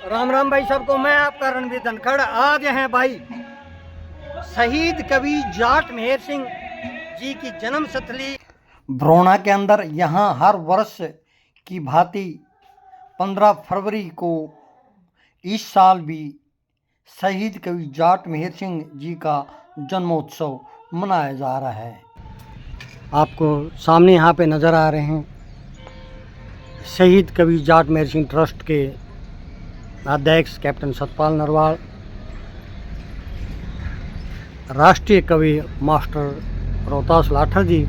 राम राम भाई सबको। मैं आपका रणवीर धनखड़। आज हैं भाई शहीद कवि जाट मेहर सिंह जी की जन्म स्थली भरोणा के अंदर। यहाँ हर वर्ष की भांति 15 फरवरी को इस साल भी शहीद कवि जाट मेहर सिंह जी का जन्मोत्सव मनाया जा रहा है। आपको सामने यहाँ पे नज़र आ रहे हैं शहीद कवि जाट मेहर सिंह ट्रस्ट के अध्यक्ष कैप्टन सतपाल नरवाल, राष्ट्रीय कवि मास्टर रोहतास लाठर जी,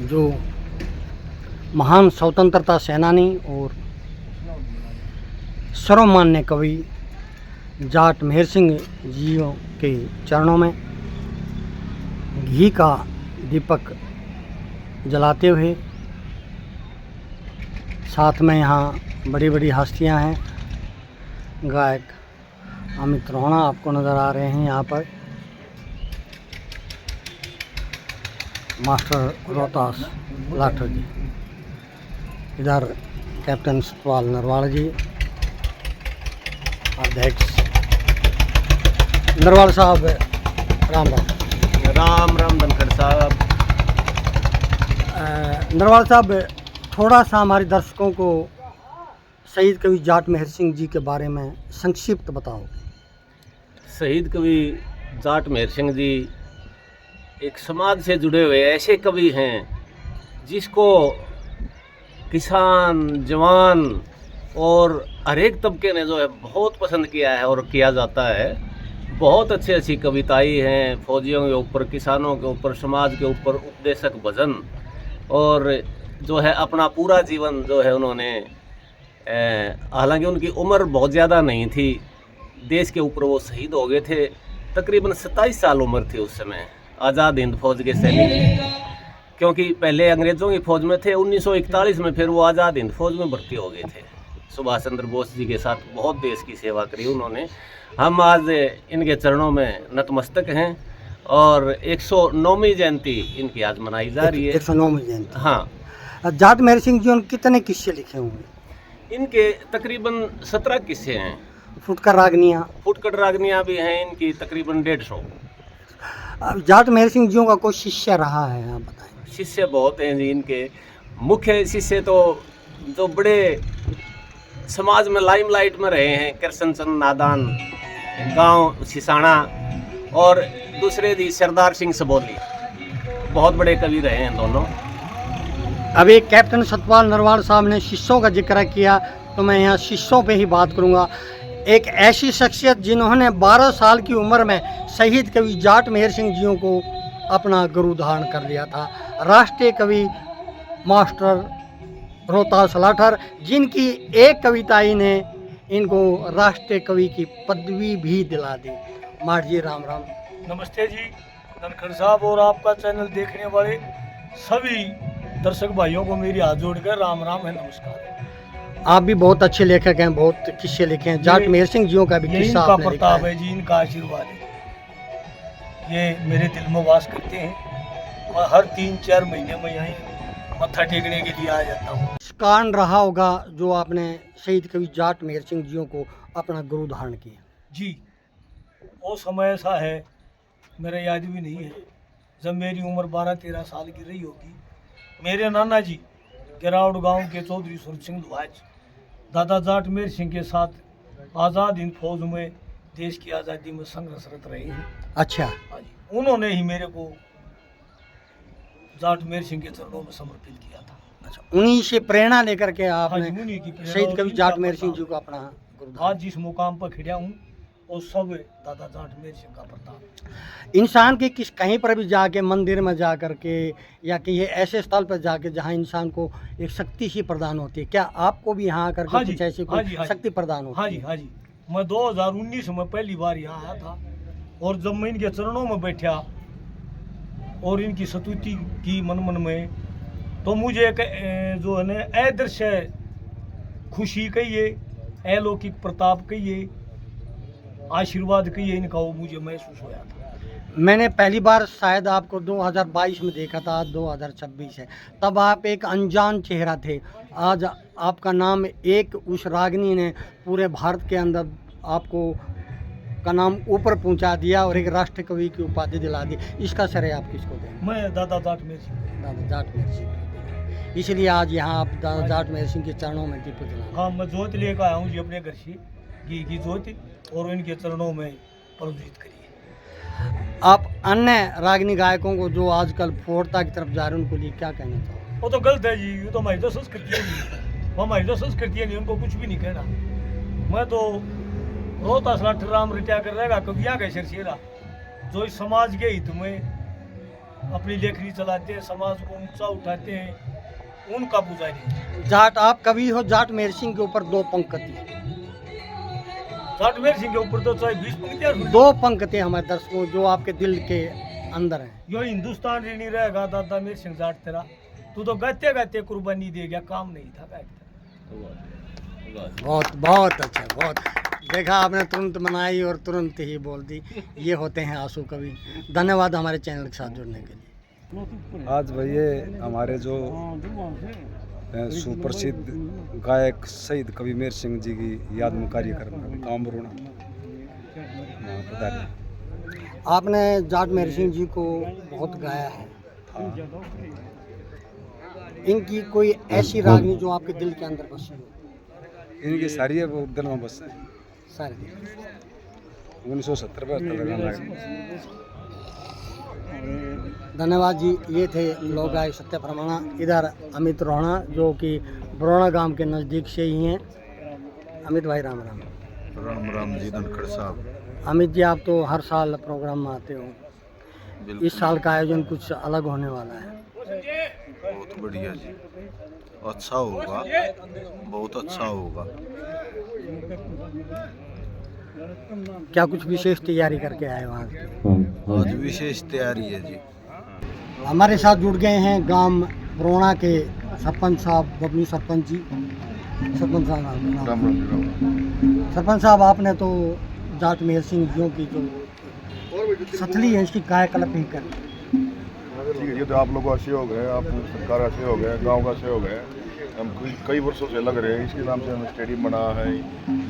जो महान स्वतंत्रता सेनानी और सर्वमान्य कवि जाट मेहर सिंह जियों के चरणों में घी का दीपक जलाते हुए, साथ में यहाँ बड़ी बड़ी हस्तियाँ हैं। गायक अमित रोहना आपको नज़र आ रहे हैं यहाँ पर, मास्टर रोहतास लाठर जी, इधर कैप्टन सतपाल नरवाल जी, अध्यक्ष नरवाल साहब। राम राम। राम राम धनखड़ साहब। नरवाल साहब, थोड़ा सा हमारे दर्शकों को शहीद कवि जाट मेहर सिंह जी के बारे में संक्षिप्त बताओ। शहीद कवि जाट मेहर सिंह जी एक समाज से जुड़े हुए ऐसे कवि हैं जिसको किसान, जवान और हर एक तबके ने जो है बहुत पसंद किया है और किया जाता है। बहुत अच्छी अच्छी कविताएं हैं फौजियों के ऊपर, किसानों के ऊपर, समाज के ऊपर, उपदेशक भजन, और जो है अपना पूरा जीवन जो है उन्होंने, हालांकि उनकी उम्र बहुत ज़्यादा नहीं थी, देश के ऊपर वो शहीद हो गए थे। तकरीबन 27 साल उम्र थी उस समय। आज़ाद हिंद फौज के सैनिक, क्योंकि पहले अंग्रेज़ों की फ़ौज में थे। 1941 में फिर वो आज़ाद हिंद फौज में भर्ती हो गए थे। सुभाष चंद्र बोस जी के साथ बहुत देश की सेवा करी उन्होंने। हम आज इनके चरणों में नतमस्तक हैं और 109वीं जयंती इनकी आज मनाई जा रही है। 109वीं जयंती। हाँ। जाट मेहर सिंह जी कितने किस्से लिखे होंगे? इनके तकरीबन 17 किस्से हैं। फुटकर रागनियाँ। फुटकर रागनियाँ भी हैं इनकी तकरीबन 150। जाट मेहर सिंह जी का कोई शिष्य रहा है, आप बताएं। शिष्य बहुत हैं जी इनके। मुख्य शिष्य तो जो बड़े समाज में लाइमलाइट में रहे हैं, कृष्ण चंद नादान, गांव सिसाना, और दूसरे जी सरदार सिंह सबोली, बहुत बड़े कवि रहे हैं दोनों। अभी कैप्टन सतपाल नरवाल साहब ने शिष्यों का जिक्र किया, तो मैं यहाँ शिष्यों पे ही बात करूँगा। एक ऐसी शख्सियत जिन्होंने 12 साल की उम्र में शहीद कवि जाट मेहर सिंह जियों को अपना गुरु धारण कर लिया था, राष्ट्रीय कवि मास्टर रोहतास लाठर, जिनकी एक कविताई ने इनको राष्ट्रीय कवि की पदवी भी दिला दी। माठ जी, राम राम। नमस्ते जी धनखड़ साहब, और आपका चैनल देखने वाले सभी दर्शक भाइयों को मेरी हाथ जोड़कर राम राम है, नमस्कार। आप भी बहुत अच्छे लेखक हैं, बहुत किस्से लिखे हैं। जाट मेहर सिंह जियों का भी किस्सा इनका आपने लिखा प्रताप है जी, इनका आशीर्वाद है। ये मेरे दिल में वास करते हैं और हर 3-4 महीने में यहीं मत्था टेकने के लिए आ जाता हूँ। कारण रहा होगा जो आपने शहीद कवि जाट मेहर सिंह जियों को अपना गुरु धारण किया। जी, वो समय ऐसा है, मेरा याद भी नहीं है, जब मेरी उम्र 12-13 साल की रही होगी। मेरे नाना जी गिरावड़ गांव के चौधरी सूरज सिंह दुआज दादा जाट मेहर सिंह के साथ आज़ाद हिंद फौज में देश की आज़ादी में संघर्षरत रहे हैं। अच्छा। हाँ जी, उन्होंने ही मेरे को जाट मेहर सिंह के चरणों में समर्पित किया था। अच्छा, उन्हीं से प्रेरणा लेकर के हाँ आपने जी, उन्हीं की प्रेरणा शहीद और कवि इनका जाट मेहर सिंह जी प्रताप। को अपना गुरु आज धारण। जिस मुकाम पर खिड़ा हूँ वो सब दादा जाट मेहर सिंह का प्रताप। इंसान के किस कहीं पर भी जाके, मंदिर में जा कर के या कि ये ऐसे स्थल पर जाके जहाँ इंसान को एक शक्ति सी प्रदान होती है, क्या आपको भी यहाँ आकर के हाँ जी, कुछ ऐसी हाँ जी, कोई हाँ जी। शक्ति प्रदान होती हाँ है? जी, हाँ जी, मैं 2019 में पहली बार यहाँ आया था, और जब मैं इनके चरणों में बैठा और इनकी स्तुति की मन मन में, तो मुझे एक जो है ना अदृश्य खुशी कहिए, अलौकिक प्रताप कहिए, आशीर्वाद कहिए इनका, वो मुझे महसूस होया था। मैंने पहली बार शायद आपको 2022 में देखा था, 2026 है, तब आप एक अनजान चेहरा थे। आज आपका नाम एक उस रागनी ने पूरे भारत के अंदर आपको का नाम ऊपर पहुंचा दिया और एक राष्ट्र कवि की उपाधि दिला दी, इसका श्रेय आप किसको दें? मैं दादा जाट मेहर सिंह। दादा जाट मेहर सिंह को दें। इसलिए आज यहाँ आप दादा जाट मेहर सिंह के चरणों में दीप जला। हाँ, मैं ज्योत लेकर आया हूँ जी अपने घर से, घी की ज्योत, और इनके चरणों में प्रज्वलित करिए। आप अन्य रागनी गायकों को जो आजकल फोड़ता की तरफ जा रहे हैं उनको लिए क्या कहना चाहोगे? वो तो गलत है जी, ये तो हमारी तो संस्कृति है नहीं, वो हमारी तो संस्कृति है नहीं, उनको कुछ भी नहीं कहना। मैं तो रोहतास लाठीराम रिटायर कर रहेगा कविया का शर्षेरा, जो इस समाज के हित में अपनी लेखनी चलाते हैं, समाज को ऊंचा उठाते हैं, उनका पुजारी। जाट आप कवि हो, जाट मेहर सिंह के ऊपर दो पंक्ति, जाट मेहर सिंह के ऊपर तो चाहे 20 पंक्तियां हुई। दो पंक्ति हमारे दर्शकों जो आपके दिल के अंदर हैं। यो हिंदुस्तान ऋणी रहेगा दादा मेहर सिंह जाट तेरा, तू तो गाते गाते कुर्बानी दे गया, काम नहीं था गायक। बहुत बहुत अच्छा, बहुत देखा आपने, तुरंत मनाई और तुरंत ही बोल दी। ये होते हैं आंसू कवि। धन्यवाद हमारे चैनल के साथ जुड़ने के लिए। आज भैया हमारे जो सुप्रसिद्ध गायक शहीद कवि मेहर सिंह जी की याद में कार्यक्रम गाँव बरोड़ा पधारे। आपने जाट मेहर सिंह जी को बहुत गाया है, इनकी कोई ऐसी रागनी जो आपके दिल के अंदर बसी हो? इनकी सारी है वो दिल में बस है। सारे 1970 धन्यवाद जी। ये थे लोग आए सत्य प्रमाणा। इधर अमित रोहना जो कि बरोड़ा गांव के नज़दीक से ही हैं। अमित भाई राम राम। राम राम जी धनखड़ साहब। अमित जी आप तो हर साल प्रोग्राम में आते हो, इस साल का आयोजन कुछ अलग होने वाला है। बहुत बढ़िया जी, अच्छा होगा, बहुत अच्छा होगा। क्या कुछ विशेष तैयारी करके आए वहाँ की? आज विशेष तैयारी है जी। हमारे साथ जुड़ गए हैं गांव बरोड़ा के सरपंच साहब, बबलू सरपंच जी। सरपंच साहब राम राम। सरपंच साहब, आपने तो जाट मेहर सिंह जियों की जो सथली है इसकी कायाकल्प ही कर। ठीक है, ये तो आप लोगों का सहयोग है, आप सरकार का सहयोग है, गांव का सहयोग है। हम कई वर्षों से लग रहे हैं, इसके नाम से हमें स्टेडियम बना है,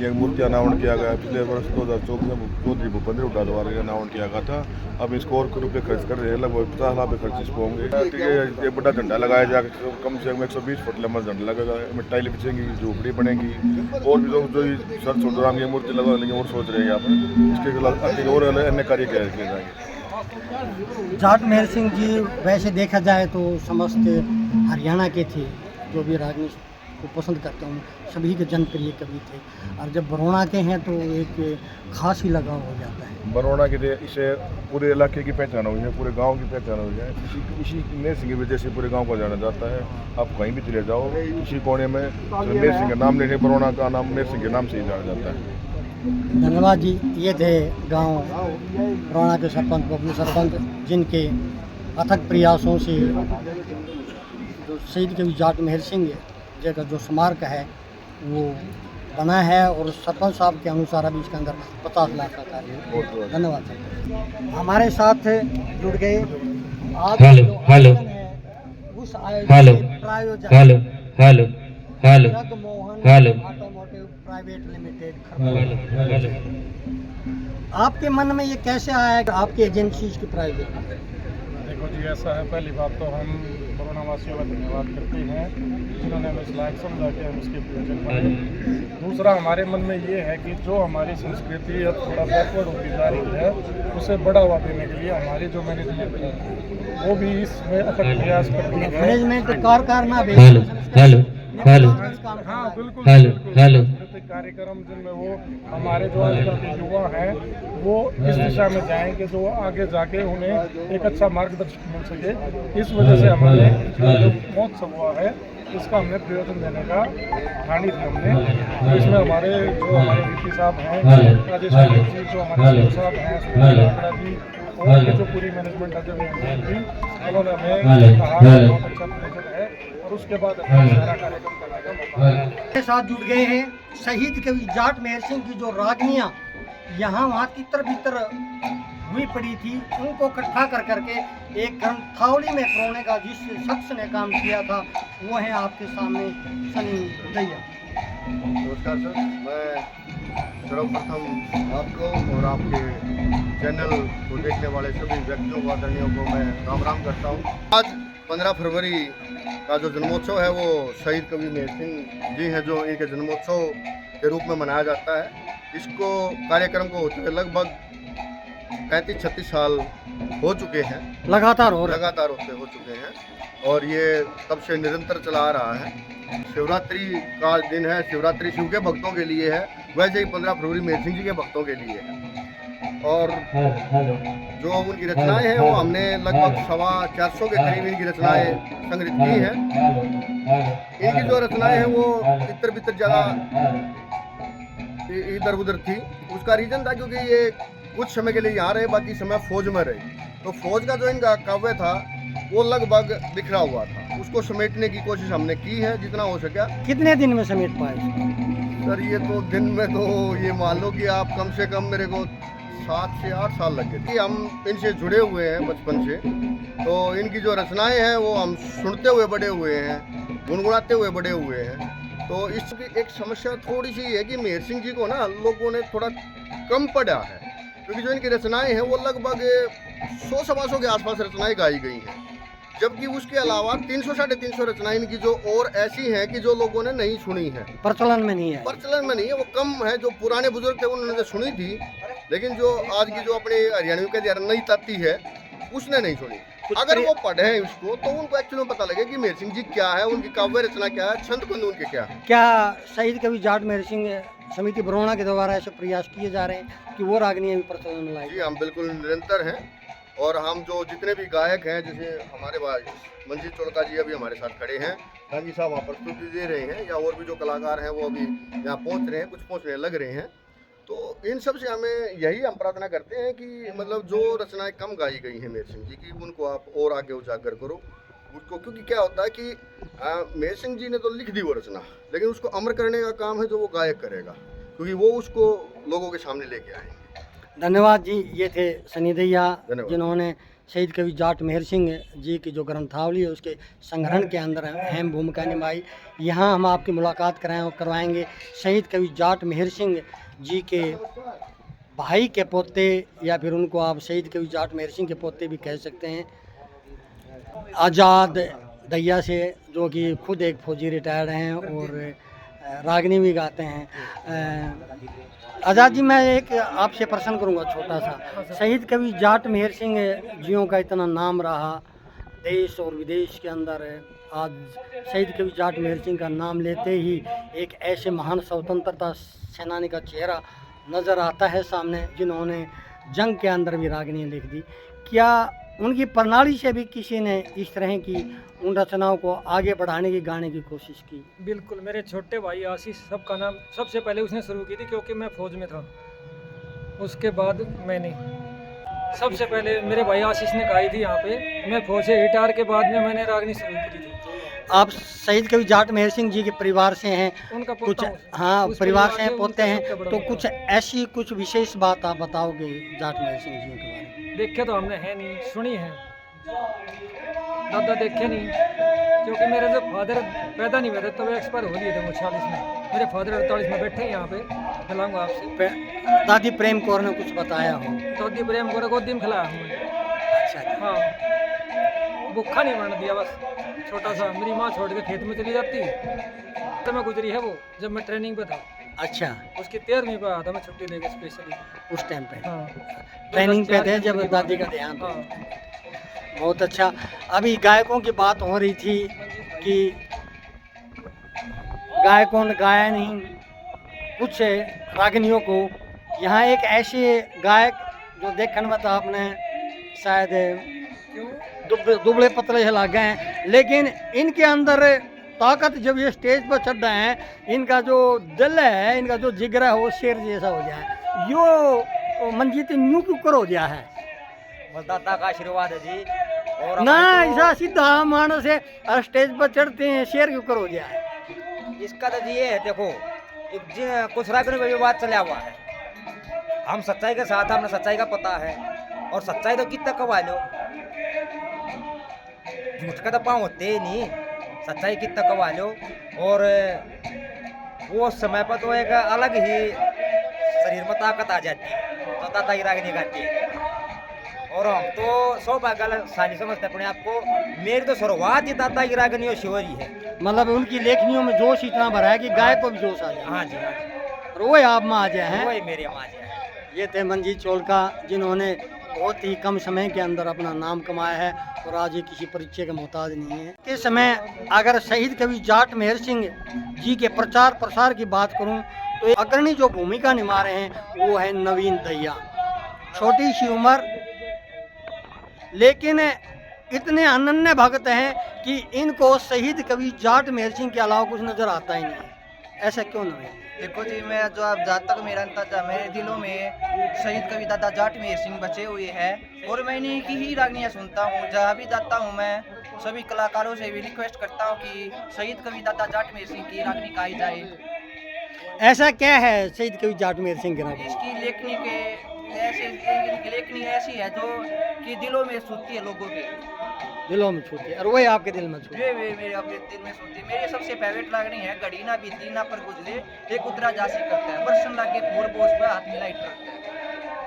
ये मूर्तियाँ अनावरण किया गया। पिछले वर्ष 2024 में चौधरी भूपेंद्र हुड्डा द्वारा अनावरण किया गया था। अब इसको और रुपये खर्च कर रहे हैं, लगभग 50 लाख रुपये खर्च इसको होंगे। ठीक है, एक बड़ा झंडा लगाया जाएगा, कम से कम 120 फुट लंबा झंडा लगेगा, मिट्टाई बिछेंगी, झोपड़ी बनेगी, और भी जो सर छोटराम की मूर्ति लगा लेंगे और सोच रहे हैं यहाँ पर। इसके और अन्य कार्य किए जाएंगे। जाट मेहर सिंह जी वैसे देखा जाए तो समस्त हरियाणा के थे, जो भी रागनी को पसंद करता हूँ, सभी के जनप्रिय कवि थे। और जब बरोड़ा के हैं तो एक खास ही लगाव हो जाता है। बरोड़ा के इसे पूरे इलाके की पहचान हुई है, पूरे गांव की पहचान हुई है। इसी मेहर सिंह की वजह से पूरे गांव को जाना जाता है। आप कहीं भी चले जाओ, इसी कोने में मेहर सिंह का नाम लेने, बरोड़ा का नाम मेहर सिंह के नाम से ही जाना जाता है। धन्यवाद जी। ये थे गांव बरोड़ा के सरपंच बबलू सरपंच, जिनके अथक प्रयासों से जो शहीद कवि जाट मेहर सिंह जी का जो स्मारक है वो बना है, और सरपंच साहब के अनुसार अभी इसके अंदर 50 लाख का कार्य है। धन्यवाद सर। हमारे साथ जुड़ गए आज हेलो उस हेलो प्रायोजक hello hello hello Jagmohan hello automotive private limited. Hello. आपके मन में ये कैसे आया कि आपकी एजेंसी इसकी प्राइवेट? देखो जी, ऐसा है, पहली बात तो हम बरोड़ा वासियों का धन्यवाद करते हैं जिन्होंने हमें इस लायक समझा के हम उसके प्रयोजन बने। दूसरा, हमारे मन में ये है कि जो हमारी संस्कृति अब थोड़ा बैकवर्ड होती जा रही है, उसे बढ़ावा देने के लिए हमारी जो मैनेजमेंट है वो भी इसमें अथक प्रयास कर रही है। मैनेजमेंट कारखाना भी हेलो हेलो हेलो हाँ बिल्कुल हेलो हेलो। सांस्कृतिक कार्यक्रम जिनमें वो हमारे जो आजकल के युवा हैं वो इस दिशा में जाएं कि जो आगे जाके उन्हें एक अच्छा मार्गदर्शन मिल सके। इस वजह से हमारे जो महोत्सव हुआ है इसका हमने प्रयोजन देने का ठानी थी हमने। इसमें हमारे वीपी साहब हैं, राजेश जी, जो हमारे साहब हैं, जी, और ये जो पूरी मैनेजमेंट है थी, उन्होंने हमें कहा बहुत अच्छा प्रोजेक्ट है, और उसके बाद हमें सारा कार्यक्रम करने का मौका के साथ जुड़ गए हैं शहीद कवि जाट मेहर सिंह की जो रागनियाँ यहाँ वहाँ तितर बितर हुई पड़ी थी, उनको इकट्ठा कर करके एक ग्रंथावली में परोने का जिस शख्स ने काम किया था वो है आपके सामने सनी दैया। नमस्कार सर, मैं सर्वप्रथम आपको और आपके चैनल को देखने वाले सभी व्यक्तियों को, आदरणीयों को मैं राम राम करता हूँ। आज 15 फरवरी का जो जन्मोत्सव है वो शहीद कवि मेहर सिंह जी हैं जो इनके जन्मोत्सव के रूप में मनाया जाता है। इसको कार्यक्रम को होते हुए लगभग 35-36 साल हो चुके हैं, लगातार हो चुके हैं और ये तब से निरंतर चला आ रहा है। शिवरात्रि का दिन है, शिवरात्रि शिव के भक्तों के लिए है, वैसे ही 15 फरवरी मेहर सिंह जी के भक्तों के लिए है। और जो उनकी रचनाएं हैं वो हमने लगभग 450 के करीब इनकी रचनाएं संग्रहित की हैं। इनकी जो रचनाएं हैं वो इतर बितर जगह इधर उधर थी। उसका रीज़न था क्योंकि ये कुछ समय के लिए यहाँ रहे, बाकी समय फौज में रहे, तो फौज का जो इनका काव्य था वो लगभग बिखरा हुआ था। उसको समेटने की कोशिश हमने की है जितना हो सका। कितने दिन में समेट पाए? सर ये तो दिन में तो ये मान लो कि आप कम से कम मेरे को 7 से 8 साल लग गए। हम इनसे जुड़े हुए हैं बचपन से, तो इनकी जो रचनाएं हैं वो हम सुनते हुए बड़े हुए हैं, गुनगुनाते हुए बड़े हुए हैं। तो इसकी एक समस्या थोड़ी सी है कि मेहर सिंह जी को ना लोगों ने थोड़ा कम पढ़ा है, क्योंकि जो इनकी रचनाएं हैं वो लगभग 100-125 के आसपास रचनाएं गाई गई हैं, जबकि उसके अलावा 300-350 रचनाएं इनकी जो और ऐसी हैं कि जो लोगों ने नहीं सुनी है, प्रचलन में नहीं है। वो कम है। जो पुराने बुजुर्ग थे उन्होंने सुनी थी, लेकिन जो आज की जो अपने हरियाणवी का नई ताती है उसने नहीं सुनी। अगर वो पढ़े इसको तो उनको एक्चुअली पता लगे कि मेहर सिंह जी क्या है, उनकी काव्य रचना क्या है, छंद कुंद उनके क्या है। क्या शहीद कवि जाट मेहर सिंह समिति बरौना के द्वारा ऐसे प्रयास किए जा रहे हैं कि वो रागनी भी प्रचलन में लाएं? जी हम बिल्कुल निरंतर हैं, और हम जो जितने भी गायक हैं, जैसे हमारे भाई मंजीत चोड़का जी अभी हमारे साथ खड़े हैं, गांधी साहब वहाँ प्रस्तुति दे रहे हैं, या और भी जो कलाकार हैं वो अभी यहाँ पहुँच रहे हैं, कुछ पहुँचने लग रहे हैं। तो इन सब से हमें यही हम प्रार्थना करते हैं कि मतलब जो रचनाएं कम गाई गई हैं मेहर सिंह जी की, उनको आप और आगे उजागर करो उसको, क्योंकि क्या होता है कि मेहर सिंह जी ने तो लिख दी वो रचना, लेकिन उसको अमर करने का काम है जो वो गायक करेगा, क्योंकि वो उसको लोगों के सामने लेके आएंगे। धन्यवाद जी। ये थे सनी दैया, धन्यवाद। जिन्होंने शहीद कवि जाट मेहर सिंह जी की जो ग्रंथावली है उसके संग्रहण के अंदर अहम भूमिका निभाई। यहाँ हम आपकी मुलाकात करवाएंगे शहीद कवि जाट मेहर सिंह जी के भाई के पोते, या फिर उनको आप शहीद कवि जाट मेहर सिंह के पोते भी कह सकते हैं, आज़ाद दैया से, जो कि खुद एक फौजी रिटायर्ड हैं और रागनी भी गाते हैं। आज़ाद जी, मैं एक आपसे प्रश्न करूंगा छोटा सा। शहीद कवि जाट मेहर सिंह जियों का इतना नाम रहा देश और विदेश के अंदर, आज शहीद कवि जाट मेहर सिंह का नाम लेते ही एक ऐसे महान स्वतंत्रता सेनानी का चेहरा नज़र आता है सामने, जिन्होंने जंग के अंदर भी रागनी लिख दी। क्या उनकी प्रणाली से भी किसी ने इस तरह की उन रचनाओं को आगे बढ़ाने की, गाने की कोशिश की? बिल्कुल, मेरे छोटे भाई आशीष सबका नाम सबसे पहले उसने शुरू की थी, क्योंकि मैं फौज में था। उसके बाद मैंने सबसे पहले मेरे भाई आशीष ने गाई थी यहाँ पे। मैं फौज से रिटायर के बाद में मैंने रागनी शुरू की थी। आप शहीद कवि जाट मेहर सिंह जी के परिवार से हैं, उनका कुछ पोता हूँ। हाँ उस परिवार से में हैं, पोते उनका हैं, सबसे बड़ा तो बेटा। कुछ ऐसी कुछ विशेष बात आप बताओगे जाट मेहर सिंह जी के बारे में? देखे तो हमने है नहीं, सुनी है, दादा देखे नहीं, क्योंकि मेरे जो फादर पैदा नहीं हुए थे तो वो एक्सपायर हो गए थे, वो 46 में। मेरे फादर 48 में बैठे हैं यहाँ पे, खिलाऊंगा आपसे। दादी प्रेम कौर ने कुछ बताया हो? दादी प्रेम को गोदी में खिलाया हूँ। अच्छा। हाँ, भूखा नहीं मरने दिया, बस छोटा सा। मेरी माँ छोड़ के खेत में चली जाती, तो मैं गुजरी है वो जब मैं ट्रेनिंग पे था। अच्छा, उसकी 13वीं पे आया था मैं छुट्टी लेके स्पेशली। उस टाइम पे हाँ, ट्रेनिंग पे थे जब दादी का देहांत हुआ। बहुत अच्छा। अभी गायकों की बात हो रही थी कि गायकों ने गाया नहीं, कुछ रागनियों को। यहाँ एक ऐसे गायक जो देखने में तो आपने शायद दुबले पतले से लग गए हैं, लेकिन इनके अंदर ताकत, जब ये स्टेज पर चढ़ रहे हैं, इनका जो दिल है, इनका जो जिगर है वो शेर जैसा हो जाए। यो मंजीत न्यू क्यों कर हो गया है? दादा का आशीर्वाद है जी। और ना ऐसा सीधा मानस है, स्टेज पर चढ़ते हैं, शेर क्यों कर हो गया है? इसका तो ये है, देखो कुछ रागनी में भी बात चला हुआ है। हम सच्चाई के साथ, हमें सच्चाई का पता है। और सच्चाई तो कितना कमा लो, झूठ का तो पाँव होते ही नहीं, सच्चाई कितना कमा लो। और वो समय पर तो एक अलग ही शरीर में ताकत आ जाती है तो दादागिरी रागनी गाती है। और हम तो सौभाग्यशाली समझते अपने आप को। मेरी तो शुरुआत ही दादागिरी रागनी और शिवरी है। मतलब उनकी लेखनियों में जोश इतना भरा है कि गाय को भी जोश आ जाए। हाँ जी, हाँ जी, और वही आप में आ जाए हैं। वही मेरे माँ जी है। ये थे मनजीत चोलका, जिन्होंने बहुत ही कम समय के अंदर अपना नाम कमाया है और आज ये किसी परिचय का मोहताज नहीं है। इस समय अगर शहीद कवि जाट मेहर सिंह जी के प्रचार प्रसार की बात करूं तो अग्रणी जो भूमिका निभा रहे हैं वो है नवीन दहिया। छोटी सी उम्र लेकिन इतने अनन्य भक्त हैं कि इनको शहीद कवि जाट मेहर सिंह के अलावा कुछ नजर आता ही नहीं। ऐसा क्यों नहीं? देखो जी, मैं जो अब जहाँ तक मेरा अंदाजा, मेरे दिलों में शहीद कवि दादा जाट मेहर सिंह बचे हुए हैं और मैं इन्हीं की ही रागनियाँ सुनता हूँ। जहाँ भी जाता हूँ मैं सभी कलाकारों से भी रिक्वेस्ट करता हूँ कि शहीद कवि दादा जाट मेहर सिंह की रागनी गाई जाए। ऐसा क्या है शहीद कवि जाट मेहर सिंह की रागनी? इसकी लेखनी ऐसी है जो कि दिलों में छूती है, लोगों के दिलों में छूती है और वही आपके दिल में छूती है। वे मेरे अपने दिल में छूती है। मेरी सबसे फेवरेट रागनी है घड़ी ना बीती ना पर गुजरे एक उतरा जासी करता है, बरसन लागे फूल बोझ पर हाथ मिलाई करता है।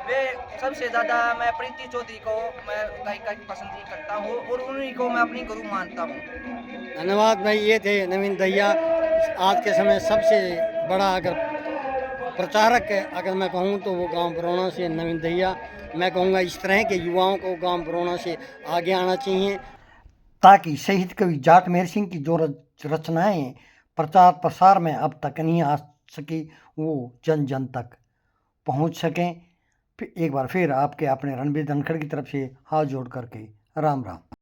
वे सबसे ज़्यादा मैं प्रीति चौधरी को मैं गायिका की पसंद करता हूँ और उन्हीं को मैं अपनी गुरु मानता हूँ। धन्यवाद भाई। ये थे नवीन दहिया, आज के समय सबसे बड़ा अगर प्रचारक अगर मैं कहूँ तो वो गांव बरौना से नवीन दहिया। मैं कहूँगा इस तरह के युवाओं को गांव बरौना से आगे आना चाहिए ताकि शहीद कवि जाट मेहर सिंह की जो रचनाएं प्रचार प्रसार में अब तक नहीं आ सकी वो जन जन तक पहुंच सकें। फिर एक बार फिर आपके अपने रणबीर धनखड़ की तरफ से हाथ जोड़ करके राम राम।